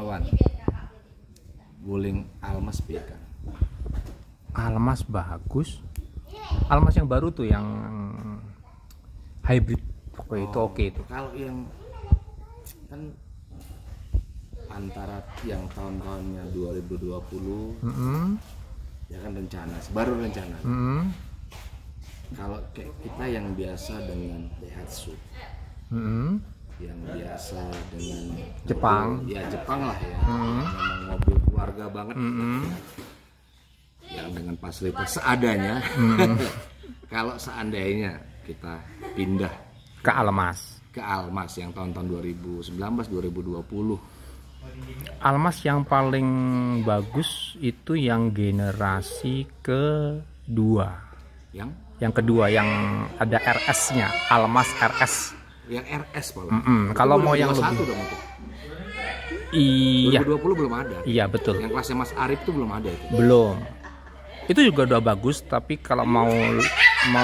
Wan, Wuling Almas BK. Almas bagus. Almas yang baru tuh yang hybrid. Pokoknya itu oke itu. Kalau yang kan antara yang tahun-tahunnya 2020 ya kan rencana, baru rencana. Kalau kayak kita yang biasa dengan Daihatsu, yang biasa dengan Jepang, mobil, ya Jepang lah ya, memang mobil keluarga banget, yang dengan fasilitas seadanya. Kalau seandainya kita pindah ke Almas yang tahun-tahun 2019, 2020, Almas yang paling bagus itu yang generasi kedua. Yang kedua yang ada RS-nya, Almas RS. Yang RS Pak. Kalau mau yang lebih iya 2020 belum ada. Iya betul. Yang kelasnya Mas Arif itu belum ada itu. Belum. Itu juga udah bagus, tapi kalau mau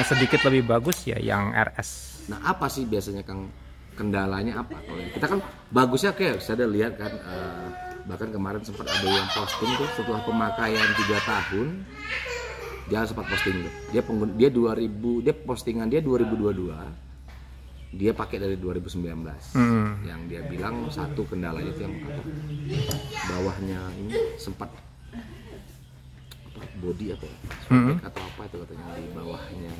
sedikit lebih bagus ya yang RS. Nah, apa sih biasanya Kang kendalanya apa? Kalau kita kan bagusnya kayak saya ada lihat kan, bahkan kemarin sempat ada yang posting tuh setelah pemakaian 3 tahun dia sempat posting tuh. Dia postingan dia 2022. Dia pakai dari 2019. Yang dia bilang satu kendalanya itu yang bawahnya ini sempat body apa ya? Atau apa itu katanya di bawahnya.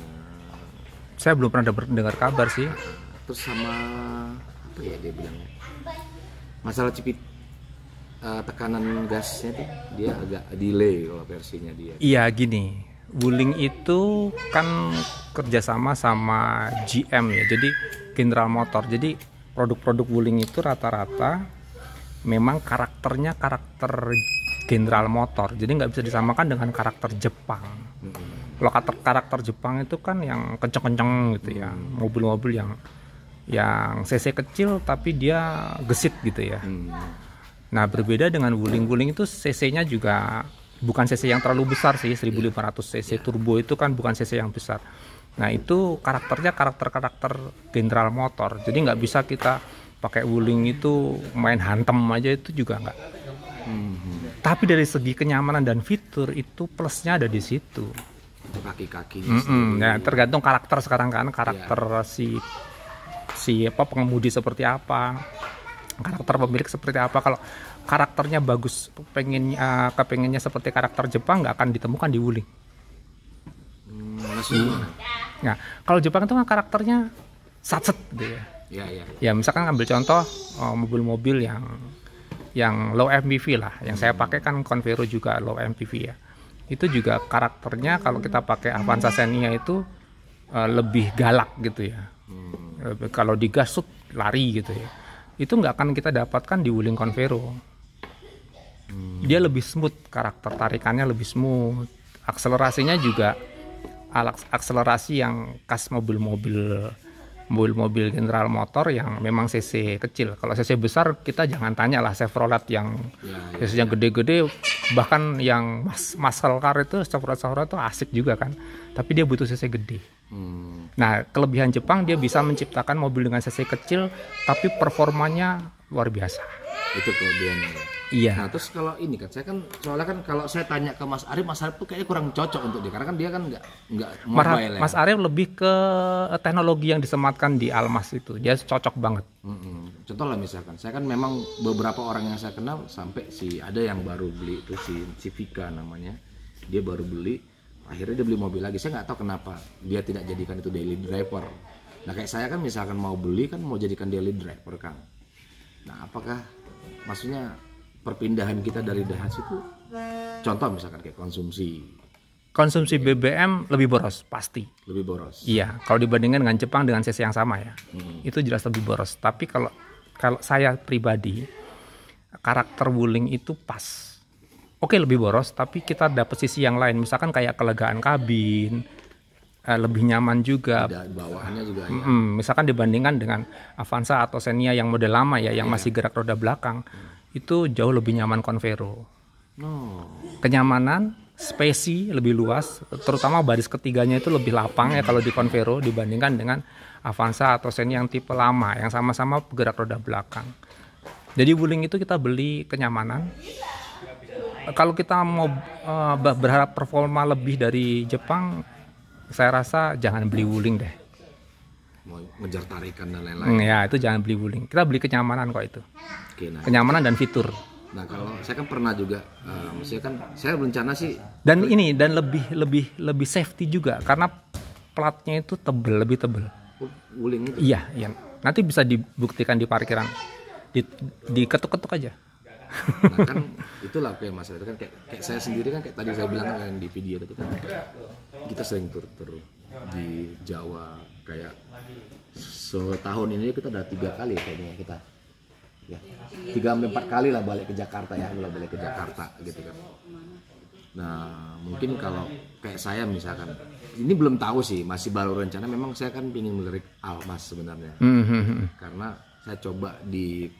Saya belum pernah dengar kabar sih. Terus sama apa ya dia bilang? Masalah tekanan gasnya tuh dia agak delay kalau versinya dia. Iya gini, Wuling itu kan kerjasama sama GM ya, jadi General Motor. Jadi produk-produk Wuling itu rata-rata memang karakternya karakter General Motor, jadi nggak bisa disamakan dengan karakter Jepang. Kalau karakter Jepang itu kan yang kenceng-kenceng gitu ya, mobil-mobil yang cc kecil tapi dia gesit gitu ya. Nah berbeda dengan Wuling itu cc-nya juga bukan cc yang terlalu besar sih, 1500 cc turbo itu kan bukan cc yang besar. Nah itu karakternya karakter General Motor, jadi nggak bisa kita pakai Wuling itu main hantem aja, itu juga nggak. Tapi dari segi kenyamanan dan fitur itu plusnya ada di situ. Kaki-kakinya Nah tergantung karakter sekarang kan, karakter si pengemudi seperti apa, karakter pemilik seperti apa. Kalau karakternya bagus, kepengennya seperti karakter Jepang, nggak akan ditemukan di Wuling. Nah kalau Jepang itu kan karakternya satset gitu ya. Ya misalkan ambil contoh mobil-mobil yang low MPV lah, yang saya pakai kan Convero juga low MPV ya. Itu juga karakternya kalau kita pakai Avanza Xenia itu lebih galak gitu ya. Kalau digas lari gitu ya. Itu nggak akan kita dapatkan di Wuling Convero. Dia lebih smooth, karakter tarikannya lebih smooth, akselerasinya juga akselerasi yang khas mobil-mobil General Motor yang memang cc kecil. Kalau cc besar kita jangan tanya lah, Chevrolet yang cc yang gede-gede, bahkan yang muscle car itu Chevrolet itu asik juga kan, tapi dia butuh cc gede. Nah kelebihan Jepang, dia bisa menciptakan mobil dengan cc kecil tapi performanya luar biasa. Itu kelebihannya. Iya. Nah terus kalau ini kan, soalnya kan kalau saya tanya ke Mas Arif tuh kayaknya kurang cocok untuk dia, karena kan dia kan nggak mobile. Mas Arif lebih ke teknologi yang disematkan di Almas itu, dia cocok banget. Contoh lah misalkan, saya kan memang beberapa orang yang saya kenal sampai ada yang baru beli itu si Vika namanya, dia baru beli, akhirnya dia beli mobil lagi. Saya nggak tahu kenapa dia tidak jadikan itu daily driver. Nah kayak saya kan misalkan mau beli kan mau jadikan daily driver Kang. Nah apakah maksudnya perpindahan kita dari Daihatsu itu, contoh misalkan kayak konsumsi BBM lebih boros, pasti lebih boros. Iya, kalau dibandingkan dengan Jepang dengan cc yang sama ya, itu jelas lebih boros. Tapi kalau saya pribadi, karakter Wuling itu pas. Oke lebih boros, tapi kita dapat sisi yang lain, misalkan kayak kelegaan kabin, lebih nyaman juga. Bawahannya juga. Misalkan dibandingkan dengan Avanza atau Xenia yang model lama ya, yang masih gerak roda belakang, itu jauh lebih nyaman Convero. Kenyamanan, spasi lebih luas, terutama baris ketiganya itu lebih lapang ya kalau di Convero dibandingkan dengan Avanza atau Xenia yang tipe lama yang sama-sama gerak roda belakang. Jadi Wuling itu kita beli kenyamanan. Kalau kita mau berharap performa lebih dari Jepang, saya rasa jangan beli Wuling deh. Mau ngejar tarikan dan lain-lain. Ya itu jangan beli Wuling. Kita beli kenyamanan kok itu. Oke, nah. Kenyamanan dan fitur. Nah kalau saya kan pernah juga, maksudnya kan saya berencana sih. Dan ini lebih safety juga karena platnya itu lebih tebel. Wuling itu. Iya. Nanti bisa dibuktikan di parkiran. Diketuk-ketuk aja. Nah kan itulah kayak masalah itu kan kayak saya sendiri kan kayak tadi saya bilang kan di video itu kan kita sering tur di Jawa kayak setahun ini kita udah 3 kali kayaknya kita ya 3-4 kali lah balik ke Jakarta ya mulai balik ke Jakarta gitu kan. Nah mungkin kalau kayak saya misalkan ini belum tahu sih masih baru rencana memang saya kan ingin melirik Almas sebenarnya karena saya coba di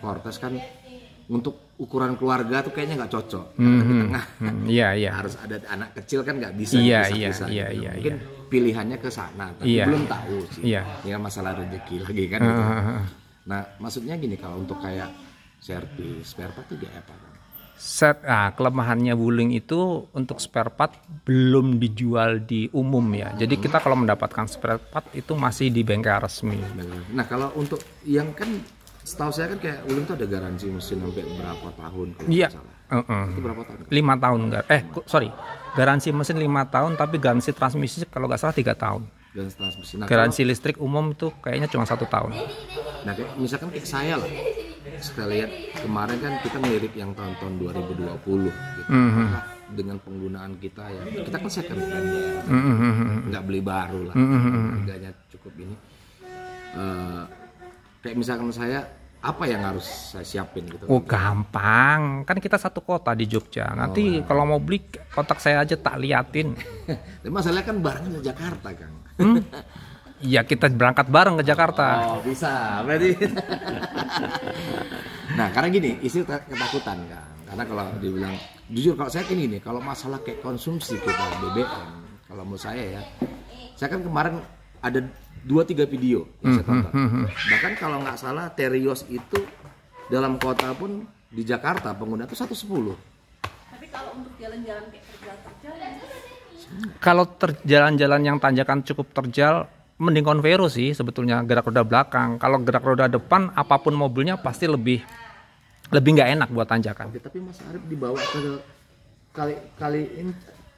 Cortez kan untuk ukuran keluarga tuh kayaknya nggak cocok karena di tengah harus ada anak kecil kan nggak bisa mungkin pilihannya ke sana tapi belum tahu sih ini kan masalah rezeki lagi kan gitu. Nah maksudnya gini kalau untuk kayak servis spare part itu kayak apa? Kelemahannya Wuling itu untuk spare part belum dijual di umum ya. Jadi kita kalau mendapatkan spare part itu masih di bengkel resmi. Nah kalau untuk yang kan setahu saya kan kayak Wuling tuh ada garansi mesin sampai berapa tahun kalau nggak salah. Itu berapa tahun? 5 tahun garansi mesin 5 tahun tapi garansi transmisi kalau nggak salah 3 tahun. Garansi listrik umum itu kayaknya cuma 1 tahun. Nah kayak, misalkan kayak saya lah, saya lihat kemarin kan kita ngelirik yang tahun 2020 gitu. Dengan penggunaan kita ya kita kan second hand ya, nggak beli baru lah, harganya cukup ini. Kayak misalkan saya apa yang harus saya siapin gitu? Gampang, kan kita satu kota di Jogja. Nanti kalau mau beli kotak saya aja tak liatin. Tapi masalahnya kan barangnya di Jakarta, Kang. Iya kita berangkat bareng ke Jakarta. Oh bisa, berarti. Nah karena gini, isu ketakutan Kang. Karena kalau dibilang jujur kalau saya ini kalau masalah kayak konsumsi kita BBM, kalau menurut saya ya, saya kan kemarin ada 2-3 video yang saya tonton. Bahkan kalau nggak salah Terios itu dalam kota pun di Jakarta pengguna itu 110. Tapi kalau untuk jalan-jalan kayak terjal kalau jalan-jalan yang tanjakan cukup terjal mending Convero sih sebetulnya gerak roda belakang. Kalau gerak roda depan apapun mobilnya pasti lebih nggak enak buat tanjakan. Oke, tapi Mas Arif dibawa ke kali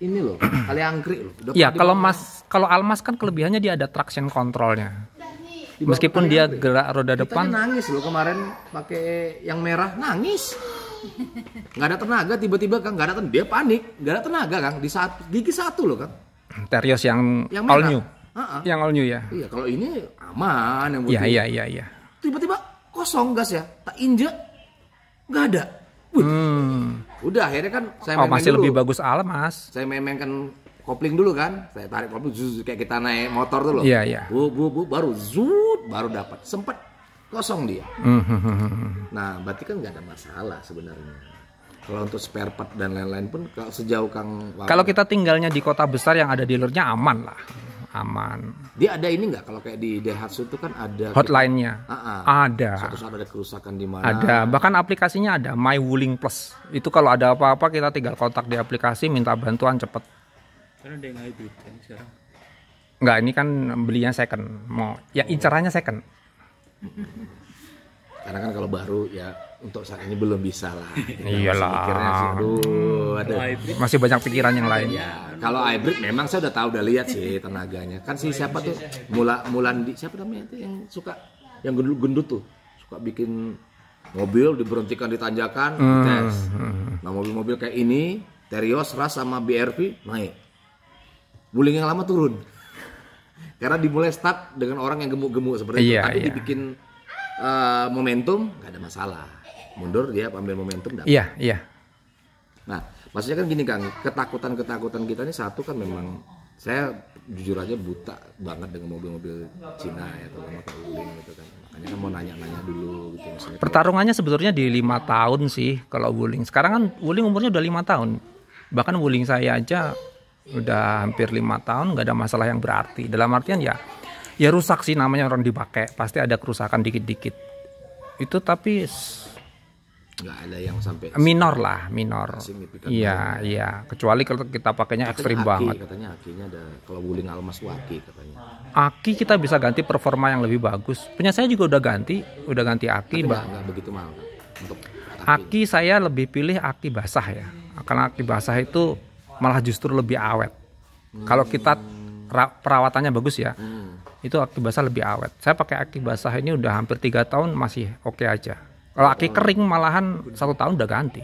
ini loh, kali angkrik loh. Iya, kalau Almas kan kelebihannya dia ada traction controlnya. Meskipun dia gerak roda depan. Kita nangis loh kemarin pakai yang merah, nangis. Nggak ada tenaga, tiba-tiba Kang nggak ada tenaga, dia panik, nggak ada tenaga Kang di gigi 1 loh Kang. Terios yang all new. Yang all new ya. Iya, kalau ini aman yang putih. Iya. Tiba-tiba kosong gas ya, tak injek, nggak ada. Udah akhirnya kan saya masih dulu. Lebih bagus Almas. Saya mainkan kopling dulu kan, saya tarik kopling kayak kita naik motor tuh loh. Iya. Bu baru baru dapat, sempet kosong dia. Nah berarti kan nggak ada masalah sebenarnya. Kalau untuk spare part dan lain-lain pun sejauh Kang. Kalau kita tinggalnya di kota besar yang ada dealernya aman lah. Aman. Dia ada ini nggak? Kalau kayak di Daihatsu itu kan ada hotline-nya. Ada. Suatu saat ada kerusakan di mana? Ada. Bahkan aplikasinya ada My Wuling Plus. Itu kalau ada apa-apa kita tinggal kontak di aplikasi minta bantuan cepet. Karena ada yang hybrid kan sekarang. Nggak, ini kan belinya second. Ya incarannya second. Karena kan kalau baru ya untuk saat ini belum bisa lah. Iyalah. Mikirnya sih, masih banyak pikiran yang lain. Ya, kalau hybrid memang saya udah tahu, udah lihat sih tenaganya. Kan si siapa tuh Mulandi siapa namanya itu yang suka yang gendut tuh suka bikin mobil diberhentikan di tanjakan tes. Nah mobil-mobil kayak ini Terios, Ras sama BRV naik. Wuling yang lama turun. Karena dimulai start dengan orang yang gemuk-gemuk seperti itu. Tapi dibikin momentum nggak ada masalah. Mundur dia ambil momentum dapat. Iya. Nah, maksudnya kan gini Kang, ketakutan kita ini satu kan memang saya jujur aja buta banget dengan mobil-mobil Cina ya, terutama kayak Wuling gitu kan. Makanya kan mau nanya-nanya dulu gitu misalnya. Pertarungannya sebetulnya di 5 tahun sih kalau Wuling. Sekarang kan Wuling umurnya udah 5 tahun. Bahkan Wuling saya aja udah hampir 5 tahun nggak ada masalah yang berarti. Dalam artian ya rusak sih namanya orang dipakai, pasti ada kerusakan dikit-dikit. Itu tapi nggak ada yang sampai minor lah, minor. signifikan. Iya, iya. Kecuali kalau kita pakainya ekstrim banget. Katanya akinya ada, kalau wuling almas itu aki katanya. Aki kita bisa ganti performa yang lebih bagus. Punya saya juga udah ganti aki. Tapi nggak begitu mahal kan untuk Aki saya lebih pilih aki basah ya. Karena aki basah itu malah justru lebih awet. Kalau kita perawatannya bagus ya, itu aki basah lebih awet. Saya pakai aki basah ini udah hampir 3 tahun masih oke aja. Kalau aki kering malahan 1 tahun udah ganti.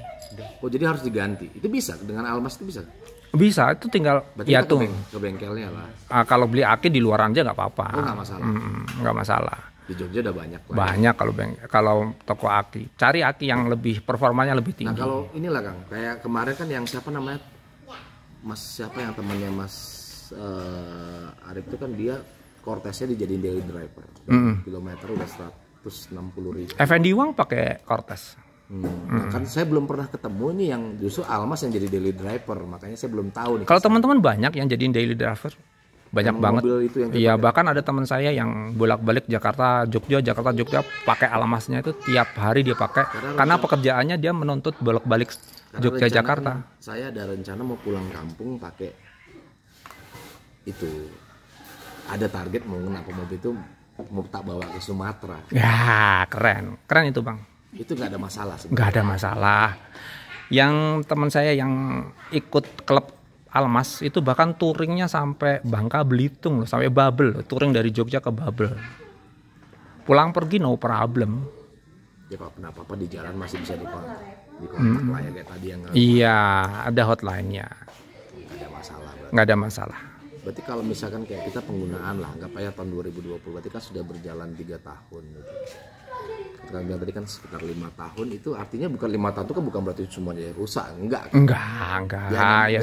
Oh jadi harus diganti. Itu bisa dengan almas itu bisa? Bisa, itu tinggal Berarti ya kita tuh. ke bengkelnya lah. Kalau beli aki di luar aja nggak apa-apa. Oh nggak masalah. Nggak masalah. Di Jogja udah banyak lah. Banyak kalau toko aki. Cari aki yang lebih performanya lebih tinggi. Nah kalau inilah Kang, kayak kemarin kan yang siapa namanya, Mas siapa yang temannya Mas Arif itu kan dia Cortez-nya dijadiin daily driver. Kilometer udah 160.000. Effendi Wang pakai Cortez. Nah, kan saya belum pernah ketemu nih yang justru almas yang jadi daily driver, makanya saya belum tahu nih. Kalau teman-teman banyak yang jadiin daily driver, banyak yang banget. Itu yang iya, bahkan ada teman saya yang bolak-balik Jakarta Jogja pakai almasnya itu tiap hari dia pakai karena pekerjaannya dia menuntut bolak-balik Jogja Jakarta. Kan, saya ada rencana mau pulang kampung pakai itu. Ada target mau kenapa mobil itu mau tak bawa ke Sumatera. Ya, keren itu Bang. Itu nggak ada masalah sebenarnya. Nggak ada masalah. Yang teman saya yang ikut klub Almas itu bahkan touringnya sampai Bangka Belitung loh, sampai Babel, touring dari Jogja ke Babel. Pulang pergi no problem. Ya kalau kenapa di jalan masih bisa dikontak lah ya kayak tadi yang. Iya, ada hotline-nya. Nggak ada masalah. Nggak ada masalah. Berarti kalau misalkan kayak kita penggunaan lah, anggap aja tahun 2020, berarti kan sudah berjalan 3 tahun. Gitu. Kita bilang tadi kan sekitar 5 tahun, itu artinya bukan 5 tahun itu kan bukan berarti semuanya rusak, enggak. Enggak. Ya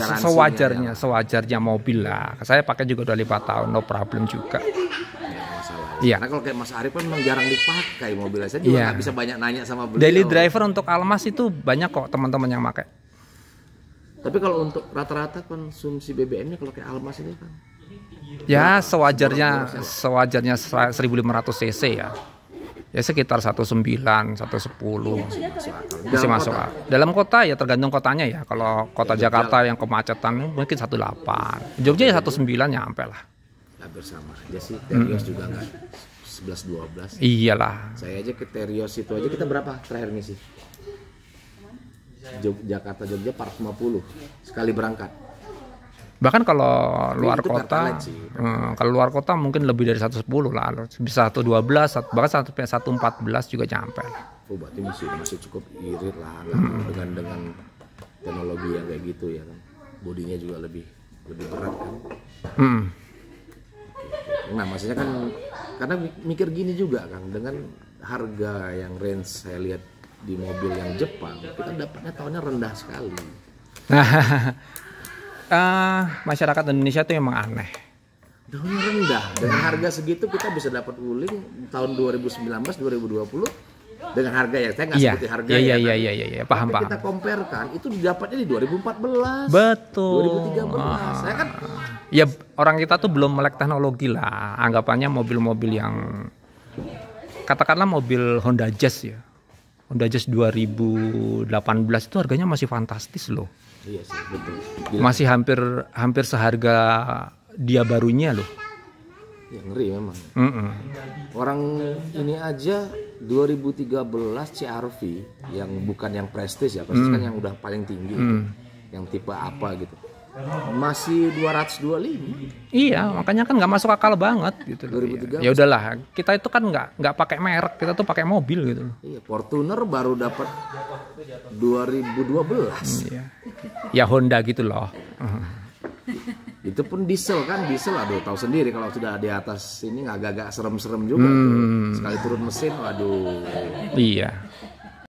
sewajarnya mobil lah. Saya pakai juga udah 5 tahun, no problem juga. Nggak masalah. Iya. Karena kalau kayak Mas Arif kan memang jarang dipakai mobilnya. Saya juga nggak bisa banyak nanya sama beliau. Daily driver untuk Almas itu banyak kok teman-teman yang pakai. Tapi kalau untuk rata-rata konsumsi BBM-nya kalau kayak Almas ini kan? Ya sewajarnya 1500 cc ya. Ya sekitar 19, 110 masih masuk. Dalam kota ya tergantung kotanya ya. Kalau kota Jakarta yang kemacetan mungkin 18. Jogja ya 19 nyampe lah. Hampir sama aja sih. Terios juga nggak 11-12. Iyalah. Saya aja ke Terios itu aja kita berapa terakhir ngisi? Jakarta Jogja 450 sekali berangkat. Bahkan kalau luar itu kota, kalau luar kota mungkin lebih dari 110 lah, bisa 112, bahkan 114 juga nyampe. Oh berarti masih cukup irit lah dengan teknologi yang kayak gitu ya kan, bodinya juga lebih berat kan. Nah maksudnya kan karena mikir gini juga Kang, dengan harga yang range saya lihat di mobil yang Jepang kita dapatnya tahunnya rendah sekali. Masyarakat Indonesia itu emang aneh. Daunnya rendah. Dengan harga segitu kita bisa dapat wuling tahun 2019, 2020 dengan harga ya saya nggak sebutin harga ya. Iya, paham. Kita comparekan itu didapatnya di 2014. Betul. 2013. Saya kan ya orang kita tuh belum melek teknologi lah. Anggapannya mobil-mobil yang katakanlah mobil Honda Jazz ya. Honda Jazz 2018 itu harganya masih fantastis loh. Iya sih, betul. Masih hampir seharga dia barunya loh. Ya ngeri memang. Orang ini aja 2013 CR-V yang bukan yang prestige ya, prestige kan yang udah paling tinggi, yang tipe apa gitu. Masih 225. Iya, makanya kan nggak masuk akal banget gitu loh. Ya udahlah, kita itu kan nggak pakai merek, kita tuh pakai mobil gitu loh. Iya, Fortuner baru dapat 2012. Iya. Ya Honda gitu loh. Itu pun diesel kan, aduh tahu sendiri kalau sudah di atas ini agak-agak serem-serem juga. Sekali turun mesin, waduh. Iya.